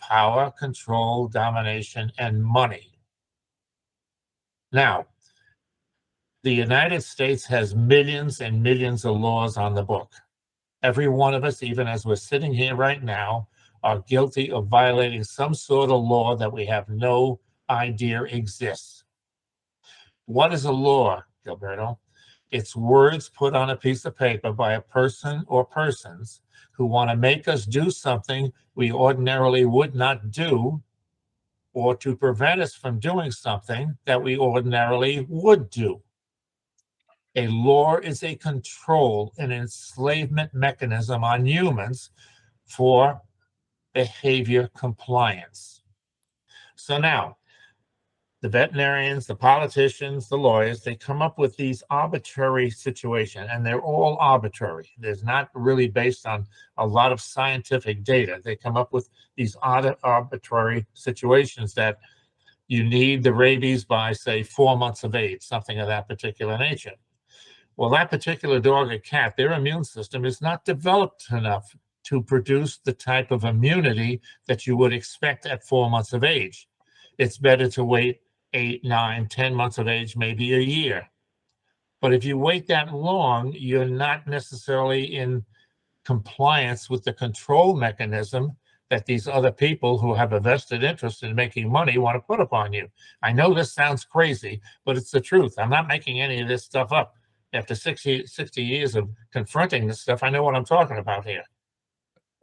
power, control, domination, and money. Now, the United States has millions and millions of laws on the book. Every one of us, even as we're sitting here right now, are guilty of violating some sort of law that we have no idea exists. What is a law, Gilberto? It's words put on a piece of paper by a person or persons who want to make us do something we ordinarily would not do, or to prevent us from doing something that we ordinarily would do. A law is a control and enslavement mechanism on humans for behavior compliance. So now, the veterinarians, the politicians, the lawyers, they come up with these arbitrary situations, and they're all arbitrary. There's not really based on a lot of scientific data. They come up with these arbitrary situations that you need the rabies by, say, 4 months of age, something of that particular nature. Well, that particular dog or cat, their immune system is not developed enough to produce the type of immunity that you would expect at 4 months of age. It's better to wait 8, 9, 10 months of age, maybe a year. But if you wait that long, you're not necessarily in compliance with the control mechanism that these other people who have a vested interest in making money want to put upon you. I know this sounds crazy, but it's the truth. I'm not making any of this stuff up. After 60 years of confronting this stuff, I know what I'm talking about here.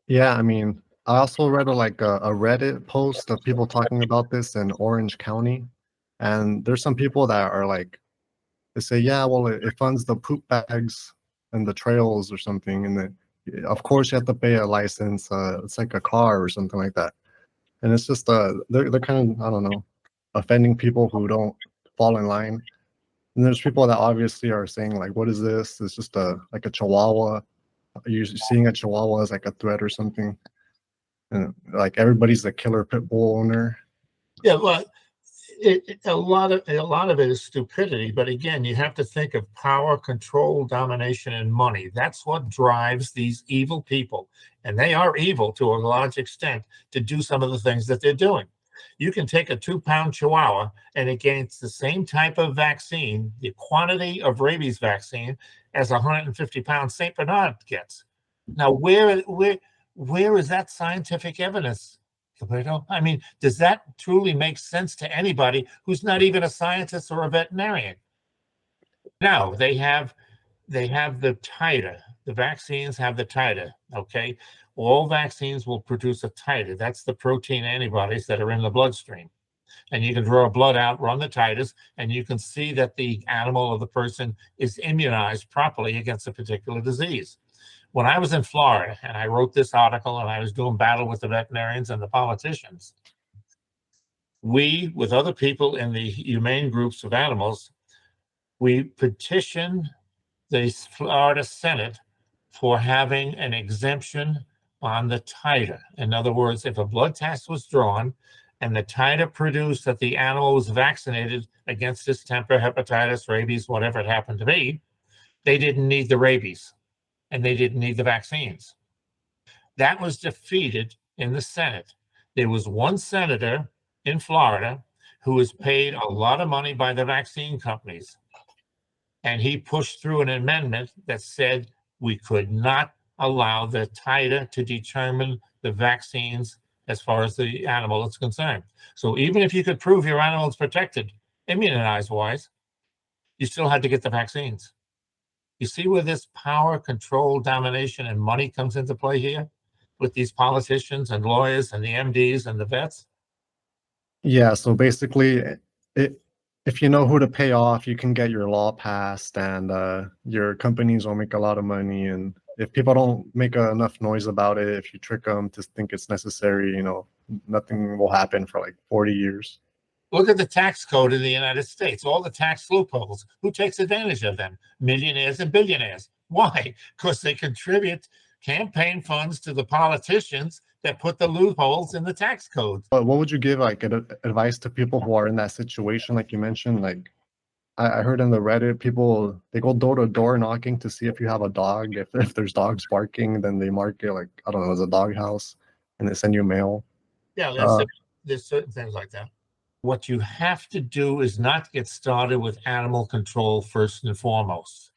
Yeah, I mean, I also read a Reddit post of people talking about this in Orange County. And there's some people that are like, they say, yeah, well, it funds the poop bags and the trails or something. And then, of course, you have to pay a license. It's like a car or something like that. And it's just, they're kind of, I don't know, offending people who don't fall in line. And there's people that obviously are saying, like, what is this? It's just like a chihuahua. You're seeing a chihuahua as like a threat or something. And like everybody's a killer pit bull owner. Yeah, well, a lot of it is stupidity. But again, you have to think of power, control, domination, and money. That's what drives these evil people. And they are evil to a large extent to do some of the things that they're doing. You can take a 2-pound chihuahua and it gets the same type of vaccine, the quantity of rabies vaccine, as a 150-pound St. Bernard gets. Now, where is that scientific evidence, Gilberto? I mean, does that truly make sense to anybody who's not even a scientist or a veterinarian? Now, they have the titer. The vaccines have the titer, okay? All vaccines will produce a titer. That's the protein antibodies that are in the bloodstream. And you can draw blood out, run the titers, and you can see that the animal or the person is immunized properly against a particular disease. When I was in Florida and I wrote this article and I was doing battle with the veterinarians and the politicians, we, with other people in the humane groups of animals, we petitioned the Florida Senate for having an exemption on the titer. In other words, if a blood test was drawn and the titer produced that the animal was vaccinated against distemper, hepatitis, rabies, whatever it happened to be, they didn't need the rabies and they didn't need the vaccines. That was defeated in the Senate. There was one senator in Florida who was paid a lot of money by the vaccine companies. And he pushed through an amendment that said we could not allow the titer to determine the vaccines as far as the animal is concerned. So even if you could prove your animal is protected, immunized-wise, you still had to get the vaccines. You see where this power, control, domination, and money comes into play here with these politicians and lawyers and the MDs and the vets? Yeah, so basically, if you know who to pay off, you can get your law passed, and your companies will make a lot of money. And if people don't make enough noise about it, if you trick them to think it's necessary, you know, nothing will happen for like 40 years. Look at the tax code in the United States, all the tax loopholes. Who takes advantage of them? Millionaires and billionaires. Why? Because they contribute campaign funds to the politicians that put the loopholes in the tax code. But what would you give like advice to people who are in that situation, like you mentioned? Like I heard in the Reddit, people, they go door to door knocking to see if you have a dog. If there's dogs barking, then they mark it like, I don't know, as a dog house, and they send you mail. Yeah, Uh, there's certain things like that. What you have to do is not get started with animal control first and foremost.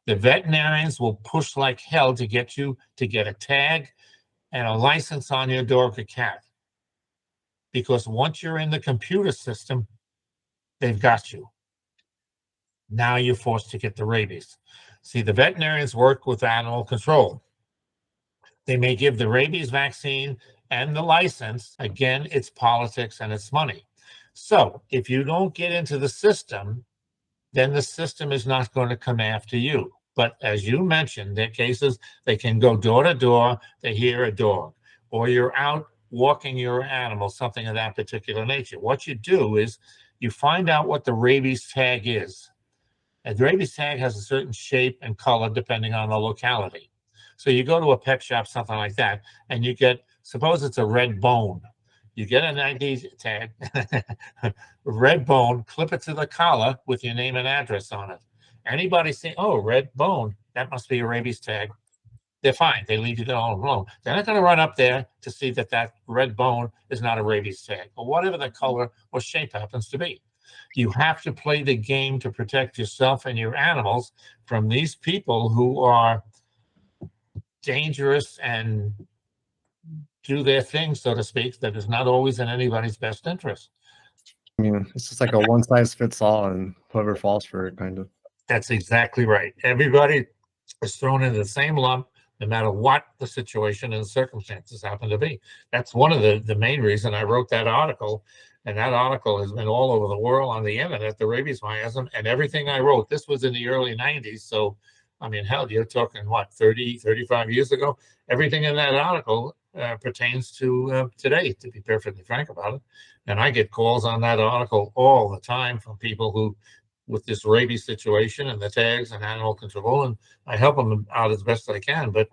The veterinarians will push like hell to get you to get a tag and a license on your dog or cat. Because once you're in the computer system, they've got you. Now you're forced to get the rabies. See, the veterinarians work with animal control. They may give the rabies vaccine and the license. Again, it's politics and it's money. So if you don't get into the system, then the system is not going to come after you. But as you mentioned, there are cases they can go door to door, they hear a dog, or you're out walking your animal, something of that particular nature. What you do is you find out what the rabies tag is. And the rabies tag has a certain shape and color depending on the locality. So you go to a pet shop, something like that, and you get, suppose it's a red bone. You get an ID tag, red bone, clip it to the collar with your name and address on it. Anybody say, oh, red bone, that must be a rabies tag. They're fine. They leave you alone. They're not going to run up there to see that that red bone is not a rabies tag or whatever the color or shape happens to be. You have to play the game to protect yourself and your animals from these people who are dangerous and do their thing, so to speak, that is not always in anybody's best interest. I mean, it's just like a one size fits all, and whoever falls for it, kind of. That's exactly right. Everybody is thrown into the same lump, no matter what the situation and circumstances happen to be. That's one of the main reason I wrote that article. And that article has been all over the world on the internet, the rabies miasm, and everything I wrote. This was in the early 90s. So, I mean, hell, you're talking, what, 30, 35 years ago? Everything in that article pertains to today, to be perfectly frank about it. And I get calls on that article all the time from people who, with this rabies situation and the tags and animal control, and I help them out as best I can. But,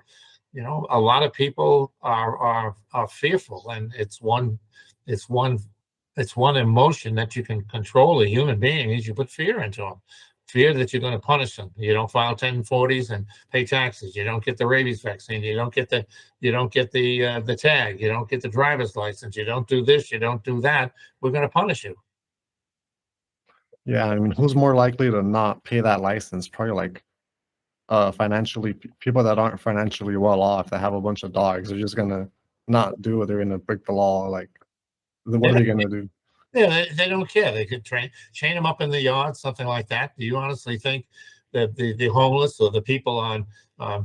you know, a lot of people are fearful, and it's one emotion that you can control a human being is you put fear into them. Fear that you're going to punish them. You don't file 1040s and pay taxes. You don't get the rabies vaccine. You don't get the tag. You don't get the driver's license. You don't do this. You don't do that. We're going to punish you. Yeah, I mean, who's more likely to not pay that license? Probably like financially, people that aren't financially well off that have a bunch of dogs. They're just gonna not do it. They're gonna break the law. Like, what are they gonna do? Yeah, they don't care. They could chain them up in the yard, something like that. Do you honestly think that the homeless or the people on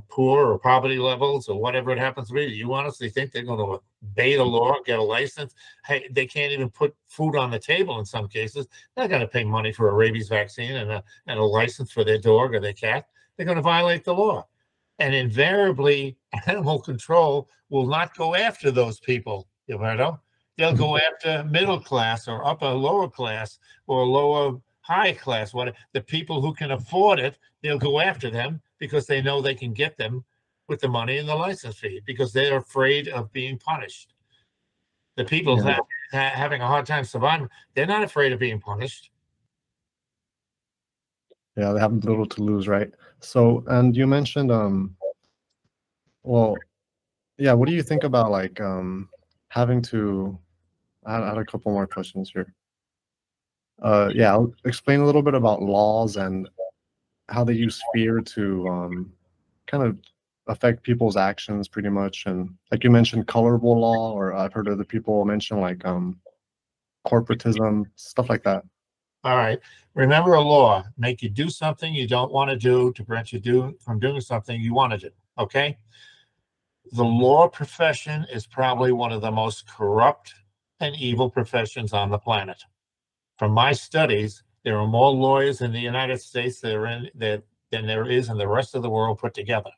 poor or poverty levels or whatever it happens to be, do you honestly think they're going to obey the law, get a license? Hey, they can't even put food on the table in some cases. They're going to pay money for a rabies vaccine and a license for their dog or their cat. They're going to violate the law. And invariably, animal control will not go after those people, Gilberto. They'll go after middle class or upper lower class or lower high class. What the people who can afford it, they'll go after them because they know they can get them with the money and the license fee because they're afraid of being punished. The people Yeah. having a hard time surviving, they're not afraid of being punished. Yeah, they have little to lose, right? So, and you mentioned, well, yeah, what do you think about like having to? I had a couple more questions here. Yeah, I'll explain a little bit about laws and how they use fear to kind of affect people's actions, pretty much. And like you mentioned, colorable law, or I've heard other people mention like corporatism, stuff like that. All right. Remember, a law make you do something you don't want to do to prevent you from doing something you want to do. Okay. The law profession is probably one of the most corrupt and evil professions on the planet. From my studies, there are more lawyers in the United States than there is in the rest of the world put together.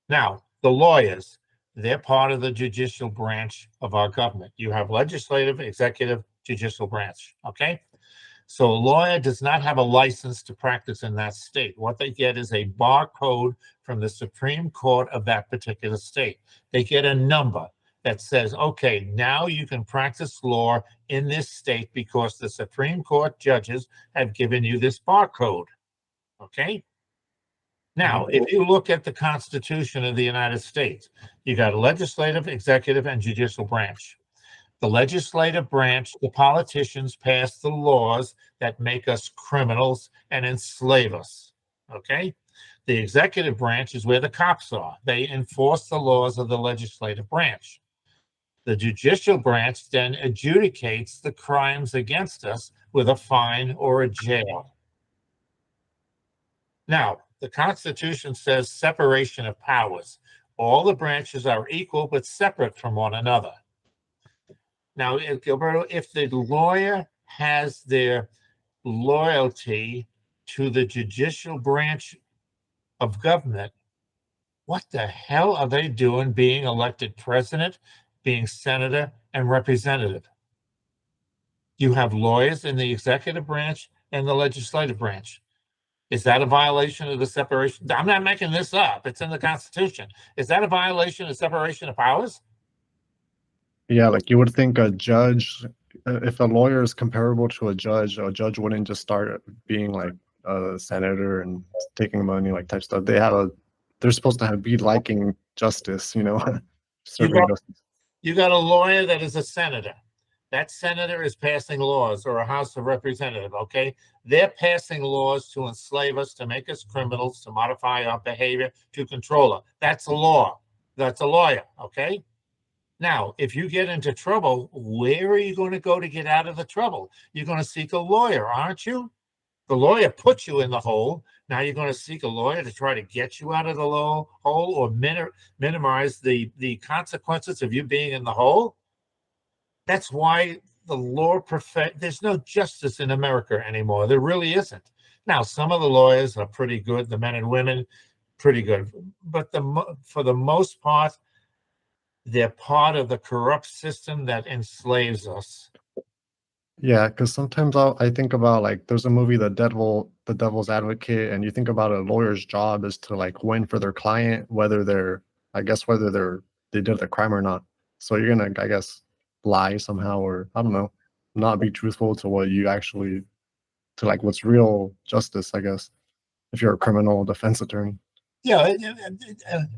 Now, the lawyers, they're part of the judicial branch of our government. You have legislative, executive, judicial branch. Okay. So a lawyer does not have a license to practice in that state. What they get is a barcode from the Supreme Court of that particular state. They get a number that says, okay, now you can practice law in this state because the Supreme Court judges have given you this barcode. Okay? Now, if you look at the Constitution of the United States, you got a legislative, executive, and judicial branch. The legislative branch, the politicians pass the laws that make us criminals and enslave us, okay? The executive branch is where the cops are. They enforce the laws of the legislative branch. The judicial branch then adjudicates the crimes against us with a fine or a jail. Now, the Constitution says separation of powers. All the branches are equal but separate from one another. Now, Gilberto, if the lawyer has their loyalty to the judicial branch of government, what the hell are they doing being elected president, being senator, and representative? You have lawyers in the executive branch and the legislative branch. Is that a violation of the separation? I'm not making this up. It's in the Constitution. Is that a violation of separation of powers? Yeah, like you would think a judge, if a lawyer is comparable to a judge wouldn't just start being like a senator and taking money, like type stuff. They're supposed to be liking justice, serving justice. You got a lawyer that is a senator. That senator is passing laws, or a House of Representatives, okay? They're passing laws to enslave us, to make us criminals, to modify our behavior, to control us. That's a law. That's a lawyer, okay? Now, if you get into trouble, where are you going to go to get out of the trouble? You're going to seek a lawyer, aren't you? The lawyer put you in the hole. Now you're going to seek a lawyer to try to get you out of the hole, or minimize the consequences of you being in the hole. That's why the law there's no justice in America anymore. There really isn't. Now, some of the lawyers are pretty good, the men and women, pretty good. But for the most part, they're part of the corrupt system that enslaves us. Yeah, because sometimes I think about, like, there's a movie, The Devil's Advocate, and you think about a lawyer's job is to like win for their client, whether they did the crime or not. So you're gonna, I guess, lie somehow, or I don't know, not be truthful to what you actually, to like what's real justice, I guess, if you're a criminal defense attorney. Yeah,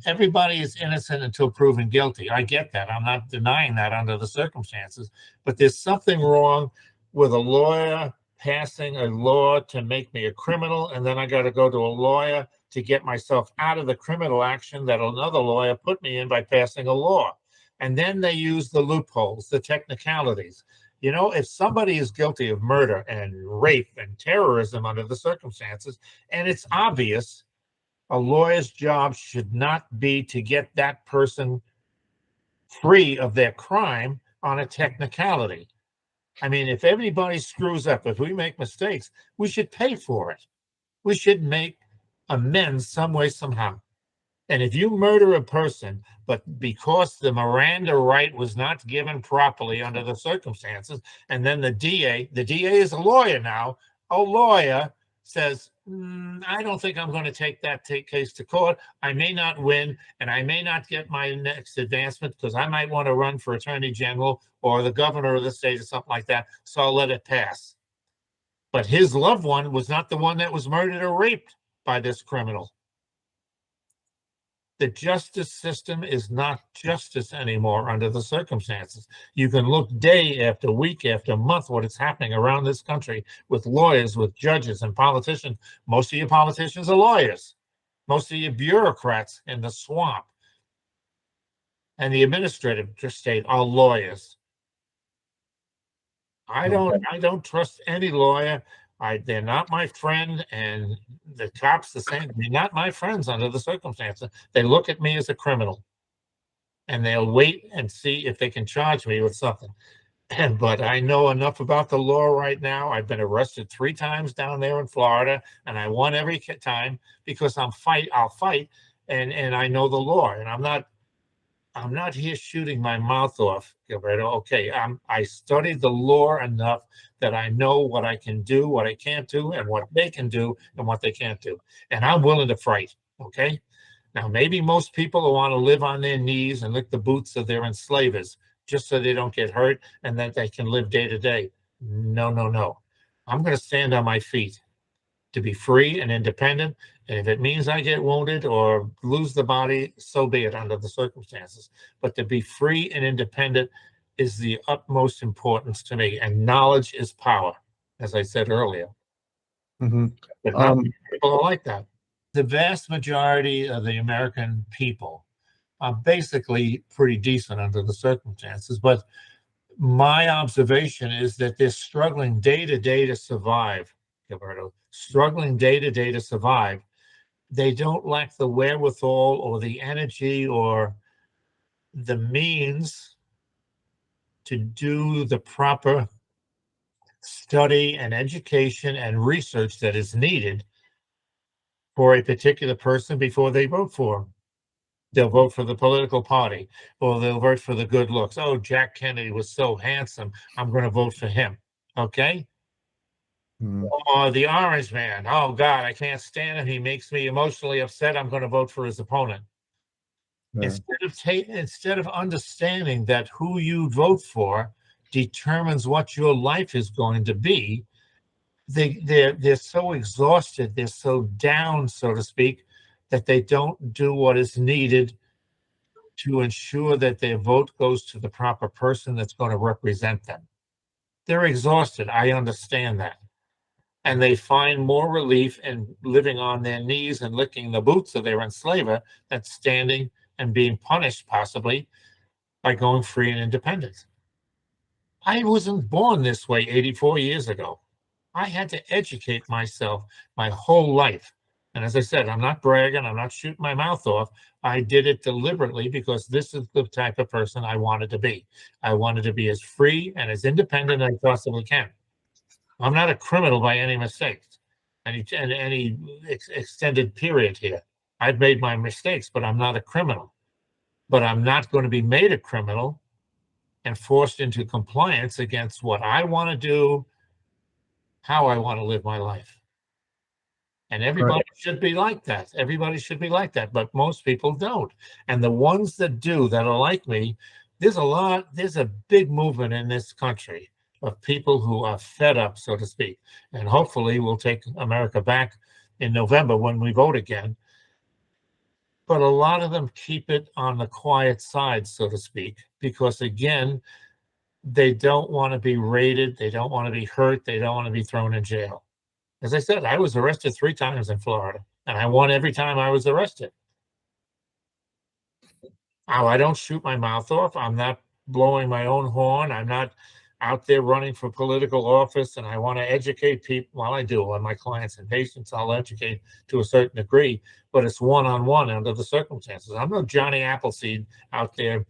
everybody is innocent until proven guilty. I get that. I'm not denying that under the circumstances, but there's something wrong with a lawyer passing a law to make me a criminal, and then I got to go to a lawyer to get myself out of the criminal action that another lawyer put me in by passing a law. And then they use the loopholes, the technicalities. If somebody is guilty of murder and rape and terrorism under the circumstances, and it's obvious, a lawyer's job should not be to get that person free of their crime on a technicality. I mean, if everybody screws up, if we make mistakes, we should pay for it. We should make amends some way, somehow. And if you murder a person, but because the Miranda right was not given properly under the circumstances, and then the DA is a lawyer now, a lawyer says, I don't think I'm going to take that case to court. I may not win, and I may not get my next advancement because I might want to run for attorney general or the governor of the state or something like that, so I'll let it pass. But his loved one was not the one that was murdered or raped by this criminal. The justice system is not justice anymore under the circumstances. You can look day after week after month what is happening around this country with lawyers, with judges and politicians. Most of your politicians are lawyers. Most of your bureaucrats in the swamp and the administrative state are lawyers. I don't trust any lawyer. They're not my friend, and the cops the same. They're not my friends under the circumstances. They look at me as a criminal, and they'll wait and see if they can charge me with something. But I know enough about the law right now. I've been arrested 3 times down there in Florida, and I won every time because I'll fight, and I know the law, and I'm not here shooting my mouth off, Gilberto. Okay, I studied the law enough that I know what I can do, what I can't do, and what they can do and what they can't do. And I'm willing to fight, okay? Now, maybe most people will want to live on their knees and lick the boots of their enslavers just so they don't get hurt and that they can live day to day. No, no, no. I'm going to stand on my feet to be free and independent. And if it means I get wounded or lose the body, so be it under the circumstances. But to be free and independent is the utmost importance to me, and knowledge is power, as I said earlier. Mhm. But not many people are like that. The vast majority of the American people are basically pretty decent under the circumstances, but my observation is that they're struggling day to day to survive, Gilberto, struggling day to day to survive. They don't lack the wherewithal or the energy or the means to do the proper study and education and research that is needed for a particular person before they vote for them. They'll vote for the political party, or they'll vote for the good looks. Oh, Jack Kennedy was so handsome, I'm going to vote for him. Okay? Mhm. Or the orange man. Oh, God, I can't stand him. He makes me emotionally upset. I'm going to vote for his opponent. Yeah. Instead of understanding that who you vote for determines what your life is going to be, they're so exhausted, they're so down, so to speak, that they don't do what is needed to ensure that their vote goes to the proper person that's going to represent them. They're exhausted. I understand that. And they find more relief in living on their knees and licking the boots of their enslaver than standing and being punished, possibly, by going free and independent. I wasn't born this way 84 years ago. I had to educate myself my whole life. And as I said, I'm not bragging, I'm not shooting my mouth off. I did it deliberately because this is the type of person I wanted to be. I wanted to be as free and as independent as I possibly can. I'm not a criminal by any mistakes, any extended period here. I've made my mistakes, but I'm not a criminal. But I'm not going to be made a criminal and forced into compliance against what I want to do, how I want to live my life. And everybody should be like that. Everybody should be like that, but most people don't. And the ones that do, that are like me, there's a big movement in this country of people who are fed up, so to speak. And hopefully we'll take America back in November when we vote again. But a lot of them keep it on the quiet side, so to speak, because again, they don't want to be raided, they don't want to be hurt, they don't want to be thrown in jail. As I said, I was arrested 3 times in Florida, and I won every time I was arrested. Oh, I don't shoot my mouth off. I'm not blowing my own horn. I'm not out there running for political office, and I want to educate people. Well, I do on my clients and patients. I'll educate to a certain degree, but it's one-on-one under the circumstances. I'm no Johnny Appleseed out there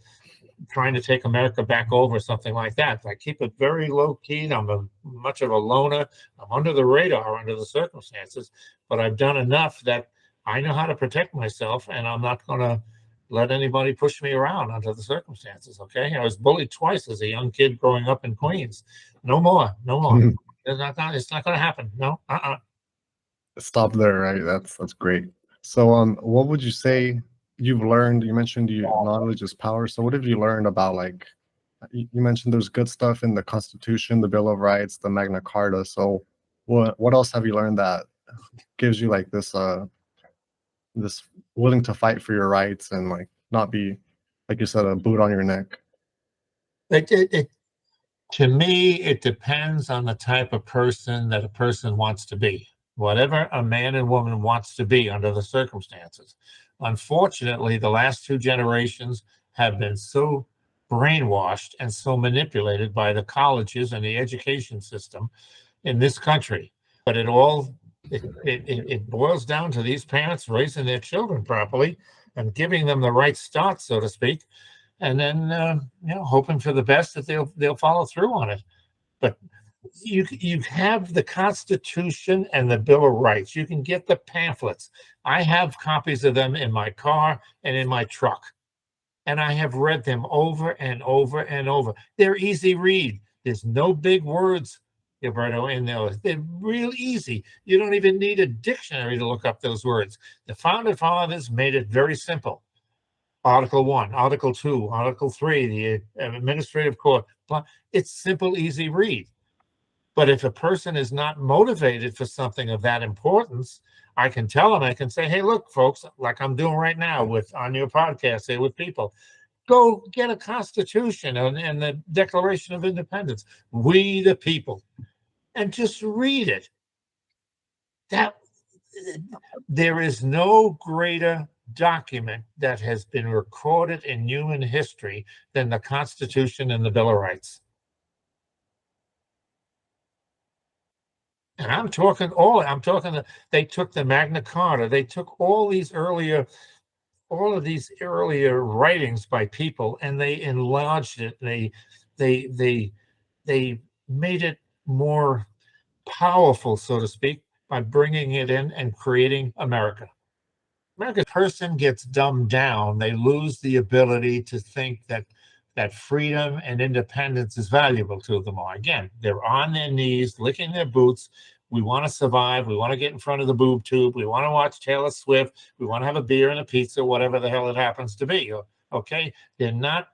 trying to take America back over, something like that. I keep it very low key. I'm much of a loner. I'm under the radar under the circumstances, but I've done enough that I know how to protect myself, and I'm not going to let anybody push me around under the circumstances. Okay, I was bullied twice as a young kid growing up in Queens. No more, no more. It's not going to happen. No. Stop there, right? That's great. So, what would you say you've learned? You mentioned knowledge is power. So, what have you learned about, like, you mentioned there's good stuff in the Constitution, the Bill of Rights, the Magna Carta. So, what else have you learned that gives you like this this willing to fight for your rights and like not be, like you said, a boot on your neck? To me, it depends on the type of person that a person wants to be. Whatever a man and woman wants to be under the circumstances. Unfortunately, the last 2 generations have been so brainwashed and so manipulated by the colleges and the education system in this country. But it boils down to these parents raising their children properly and giving them the right start, so to speak, and then hoping for the best that they'll follow through on it. But you have the Constitution and the Bill of Rights. You can get the pamphlets. I have copies of them in my car and in my truck, and I have read them over and over and over. They're easy read. There's no big words, Gilberto, in there. They're real easy. You don't even need a dictionary to look up those words. The Founding Fathers made it very simple. Article 1, Article 2, Article 3, the administrative court. It's simple, easy read. But if a person is not motivated for something of that importance, I can tell them, I can say, hey, look, folks, like I'm doing right now on your podcast, say with people, Go get a Constitution and the Declaration of Independence. We the people. And just read it. There is no greater document that has been recorded in human history than the Constitution and the Bill of Rights. And they took the Magna Carta, they took all of these earlier writings by people, and they enlarged it. They made it more powerful, so to speak, by bringing it in and creating America. American person gets dumbed down. They lose the ability to think that freedom and independence is valuable to them all. Again, they're on their knees, licking their boots. We want to survive. We want to get in front of the boob tube. We want to watch Taylor Swift. We want to have a beer and a pizza, whatever the hell it happens to be. Okay? They're not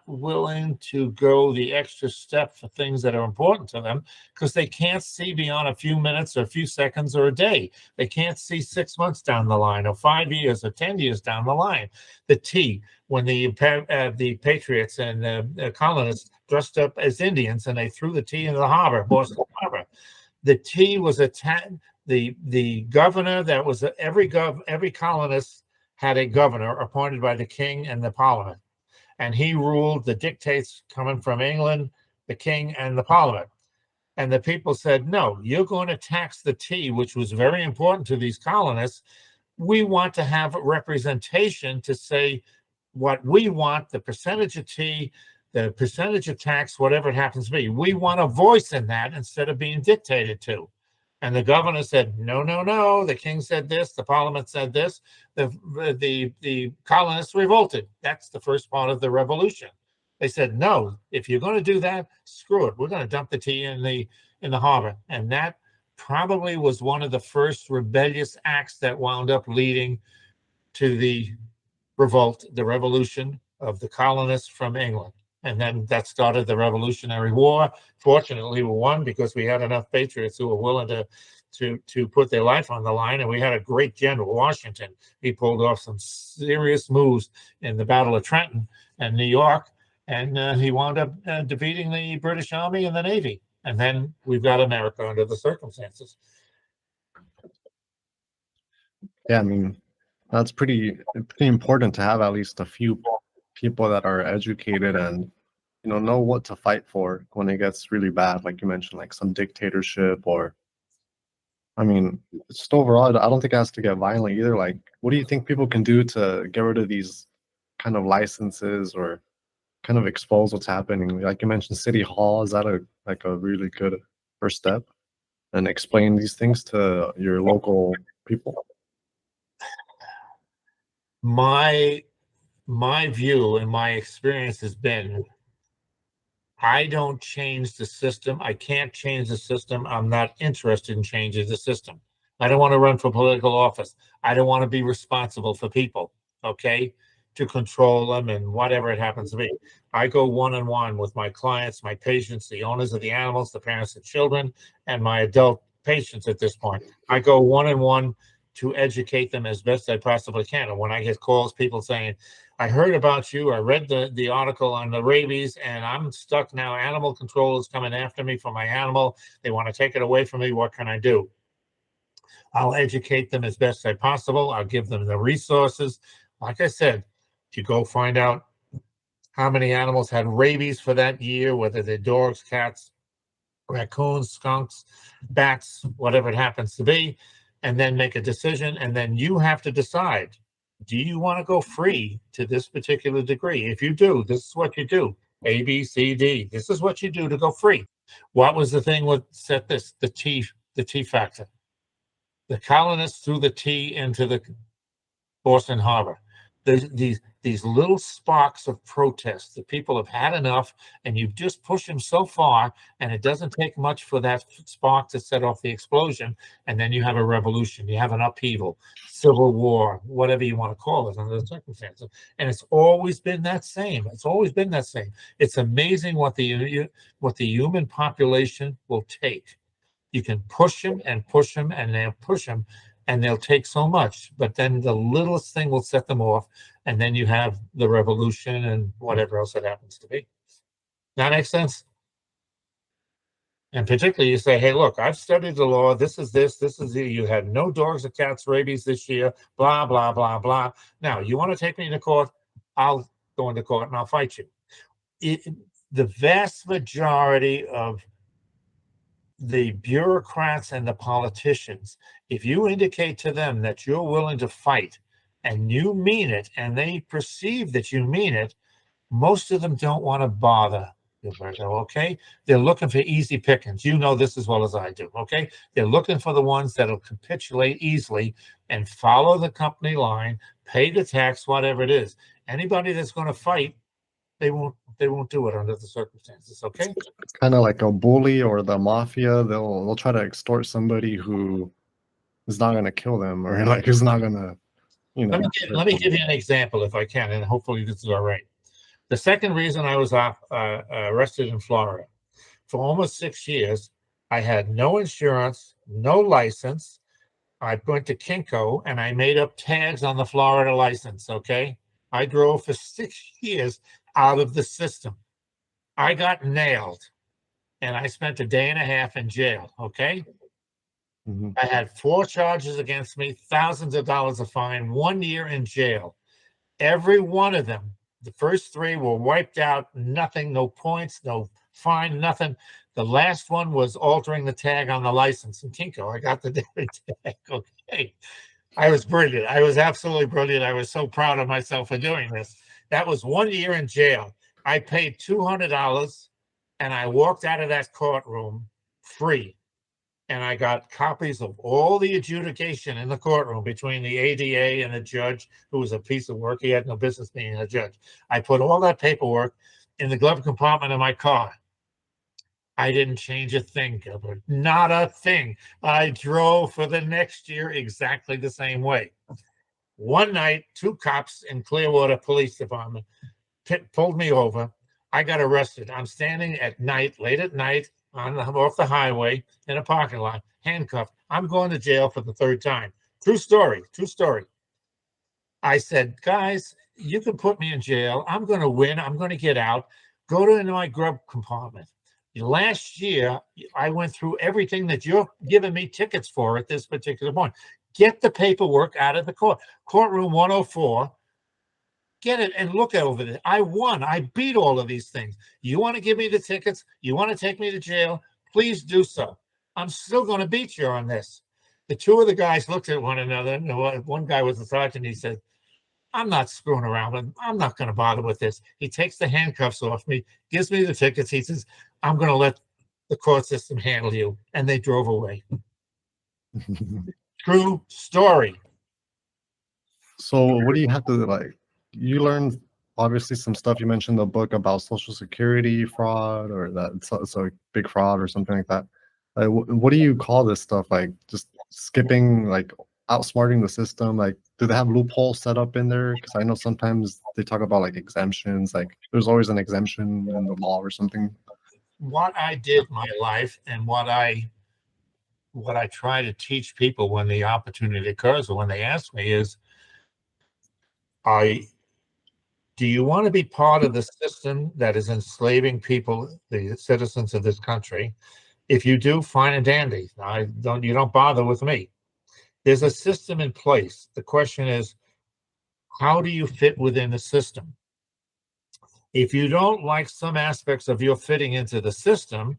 willing to go the extra step for things that are important to them because they can't see beyond a few minutes or a few seconds or a day. They can't see 6 months down the line or 5 years or 10 years down the line. The T, when the patriots and the colonists dressed up as Indians and they threw the tea into the harbor, Boston Harbor. The tea was the governor that was every colonist had a governor appointed by the king and the parliament. And he ruled the dictates coming from England, the king, and the parliament. And the people said, no, you're going to tax the tea, which was very important to these colonists. We want to have representation to say what we want, the percentage of tea, the percentage of tax, whatever it happens to be. We want a voice in that instead of being dictated to. And the governor said, no, no, no. The king said this. The parliament said this. The colonists revolted. That's the first part of the revolution. They said, no, if you're going to do that, screw it. We're going to dump the tea in the harbor. And that probably was one of the first rebellious acts that wound up leading to the revolt, the revolution of the colonists from England. And then that started the Revolutionary War. Fortunately, we won because we had enough patriots who were willing to put their life on the line. And we had a great general, Washington. He pulled off some serious moves in the Battle of Trenton and New York. And he wound up defeating the British Army and the Navy. And then we've got America under the circumstances. Yeah, I mean, that's pretty important to have at least a few people that are educated and know what to fight for when it gets really bad, like you mentioned, like some dictatorship. Or I mean, just overall, I don't think it has to get violent either. Like, what do you think people can do to get rid of these kind of licenses or kind of expose what's happening? Like you mentioned, City Hall, is that a really good first step? And explain these things to your local people? My view and my experience has been, I don't change the system. I can't change the system. I'm not interested in changing the system. I don't want to run for political office. I don't want to be responsible for people, okay, to control them and whatever it happens to be. I go one-on-one with my clients, my patients, the owners of the animals, the parents of children, and my adult patients at this point. I go one-on-one to educate them as best I possibly can. And when I get calls, people saying, I heard about you, I read the article on the rabies, and I'm stuck now. Animal control is coming after me for my animal. They want to take it away from me. What can I do? I'll educate them as best I possible. I'll give them the resources. Like I said, you go find out how many animals had rabies for that year, whether they're dogs, cats, raccoons, skunks, bats, whatever it happens to be, and then make a decision. And then you have to decide, do you want to go free to this particular degree? If you do, this is what you do. A, B, C, D. This is what you do to go free. What was the thing that set this? The tea factor. The colonists threw the tea into the Boston Harbor. These little sparks of protest. The people have had enough, and you've just pushed them so far, and it doesn't take much for that spark to set off the explosion, and then you have a revolution. You have an upheaval, civil war, whatever you want to call it under the circumstances. And it's always been that same. It's always been that same. It's amazing what the human population will take. You can push them and push them and they'll push them, and they'll take so much, but then the littlest thing will set them off, and then you have the revolution and whatever else it happens to be. That makes sense? And particularly you say, hey, look, I've studied the law. This is you had no dogs or cats rabies this year, blah, blah, blah, blah. Now, you want to take me to court? I'll go into court and I'll fight you. The vast majority of the bureaucrats and the politicians, if you indicate to them that you're willing to fight and you mean it, and they perceive that you mean it, most of them don't want to bother. Okay, they're looking for easy pickings. You know this as well as I do. Okay, they're looking for the ones that'll capitulate easily and follow the company line, pay the tax, whatever it is. Anybody that's going to fight, they won't do it under the circumstances. Okay, it's kind of like a bully or the mafia. They'll try to extort somebody who is not going to kill them, or like is not going to, you know. Let me give you an example if I can, and hopefully this is all right. The second reason I was arrested in Florida, for almost 6 years, I had no insurance, no license. I went to Kinko and I made up tags on the Florida license, okay? I drove for 6 years out of the system. I got nailed and I spent a day and a half in jail, okay? Mm-hmm. I had 4 charges against me, thousands of dollars of fine, 1 year in jail. Every one of them, the first 3 were wiped out, nothing, no points, no fine, nothing. The last one was altering the tag on the license in Kinko. I got the daily tag, okay. I was brilliant. I was absolutely brilliant. I was so proud of myself for doing this. That was 1 year in jail. I paid $200 and I walked out of that courtroom free. And I got copies of all the adjudication in the courtroom between the ADA and the judge, who was a piece of work. He had no business being a judge. I put all that paperwork in the glove compartment of my car. I didn't change a thing, Gilbert. Not a thing. I drove for the next year exactly the same way. One night, 2 cops in Clearwater Police Department pulled me over. I got arrested. I'm standing at night, late at night, off the highway in a parking lot, handcuffed. I'm going to jail for the 3rd time. True story, true story. I said, guys, you can put me in jail. I'm going to win. I'm going to get out. Go to my glove compartment. Last year, I went through everything that you're giving me tickets for at this particular point. Get the paperwork out of the courtroom 104. Get it and look over it. I won. I beat all of these things. You want to give me the tickets? You want to take me to jail? Please do so. I'm still going to beat you on this. The 2 of the guys looked at one another. And one guy was a sergeant. He said, I'm not screwing around with him. I'm not going to bother with this. He takes the handcuffs off me, gives me the tickets. He says, I'm going to let the court system handle you. And they drove away. True story. So what do you have to like? You learned obviously some stuff. You mentioned the book about Social Security fraud, or that it's a big fraud or something like that. What do you call this stuff? Like just skipping, like outsmarting the system? Like, do they have loopholes set up in there? Because I know sometimes they talk about like exemptions. Like there's always an exemption in the law or something. What I did in my life and what I try to teach people when the opportunity occurs or when they ask me is, do you want to be part of the system that is enslaving people, the citizens of this country? If you do, fine and dandy. You don't bother with me. There's a system in place. The question is, how do you fit within the system? If you don't like some aspects of your fitting into the system,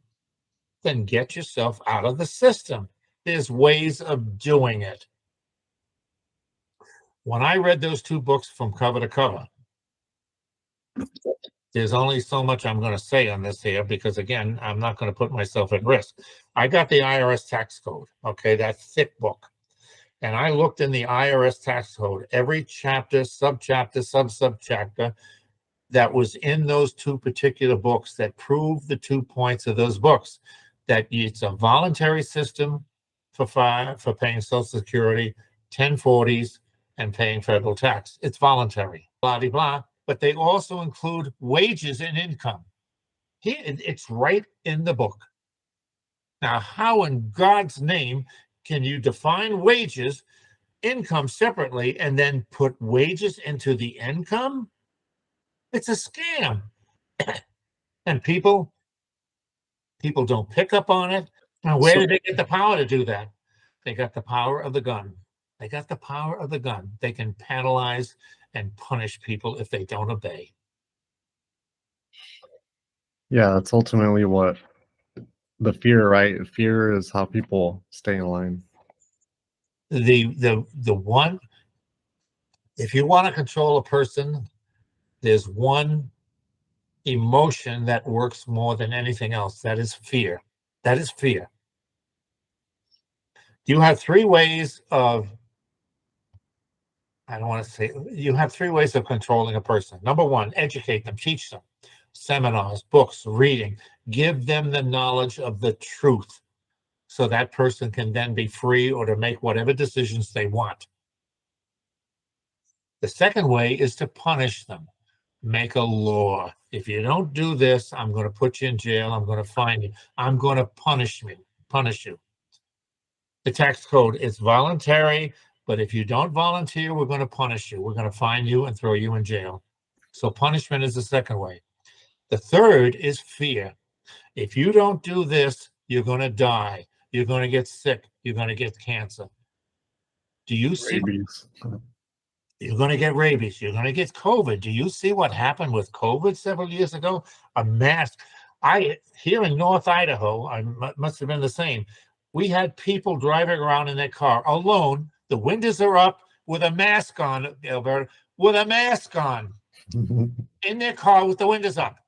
then get yourself out of the system. There's ways of doing it. When I read those 2 books from cover to cover, there's only so much I'm going to say on this here because, again, I'm not going to put myself at risk. I got the IRS tax code, okay, that thick book. And I looked in the IRS tax code, every chapter, subchapter, subchapter that was in those 2 particular books that prove the 2 points of those books, that it's a voluntary system for paying Social Security, 1040s, and paying federal tax. It's voluntary, blah, blah, blah. But they also include wages and income. Here, it's right in the book. Now, how in God's name can you define wages income separately and then put wages into the income, it's a scam. And people don't pick up on it. Now, where did they get the power to do that? They got the power of the gun. They got the power of the gun. They can penalize and punish people if they don't obey. Yeah, that's ultimately what the fear, right? Fear is how people stay in line. The one, if you want to control a person, there's one emotion that works more than anything else. That is fear. That is fear. You have three ways of, I don't want to say, you have three ways of controlling a person. Number one, educate them, teach them. Seminars, books, reading. Give them the knowledge of the truth so that person can then be free or to make whatever decisions they want. The second way is to punish them. Make a law. If you don't do this, I'm going to put you in jail. I'm going to fine you. I'm going to punish you. The tax code is voluntary, but if you don't volunteer, we're going to punish you. We're going to fine you and throw you in jail. So punishment is the second way. The third is fear. If you don't do this, you're going to die. You're going to get sick. You're going to get cancer. Do you see? Rabies. You're going to get rabies. You're going to get COVID. Do you see what happened with COVID several years ago? A mask. Here in North Idaho, I must have been the same. We had people driving around in their car alone. The windows are up with a mask on, Alberta, with a mask on in their car with the windows up.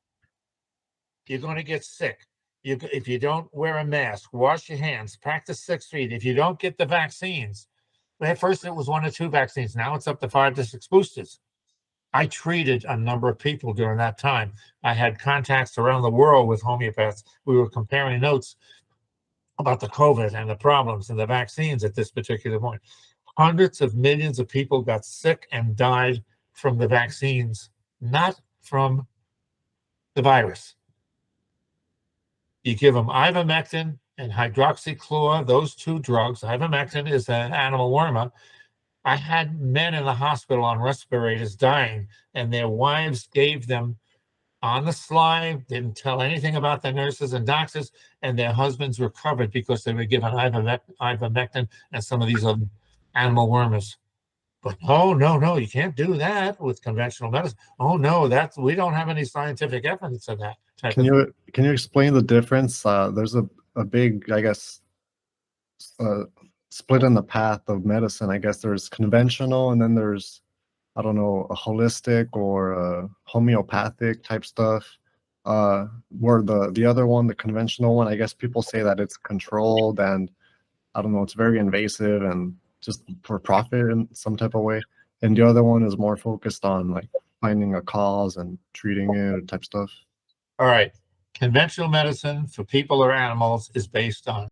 You're going to get sick. If you don't wear a mask, wash your hands, practice 6 feet. If you don't get the vaccines, at first it was 1 or 2 vaccines. Now it's up to 5 to 6 boosters. I treated a number of people during that time. I had contacts around the world with homeopaths. We were comparing notes about the COVID and the problems and the vaccines at this particular point. Hundreds of millions of people got sick and died from the vaccines, not from the virus. You give them ivermectin and hydroxychloroquine, those 2 drugs. Ivermectin is an animal wormer. I had men in the hospital on respirators dying, and their wives gave them on the sly, didn't tell anything about the nurses and doctors, and their husbands recovered because they were given ivermectin and some of these other animal wormers. But no, you can't do that with conventional medicine. Oh no, we don't have any scientific evidence of that. Can you explain the difference? There's a big, I guess, split in the path of medicine. I guess there's conventional, and then there's, I don't know, a holistic or a homeopathic type stuff. Where the other one, the conventional one, I guess people say that it's controlled and, I don't know, it's very invasive and just for profit in some type of way. And the other one is more focused on like finding a cause and treating it type stuff. All right. Conventional medicine for people or animals is based on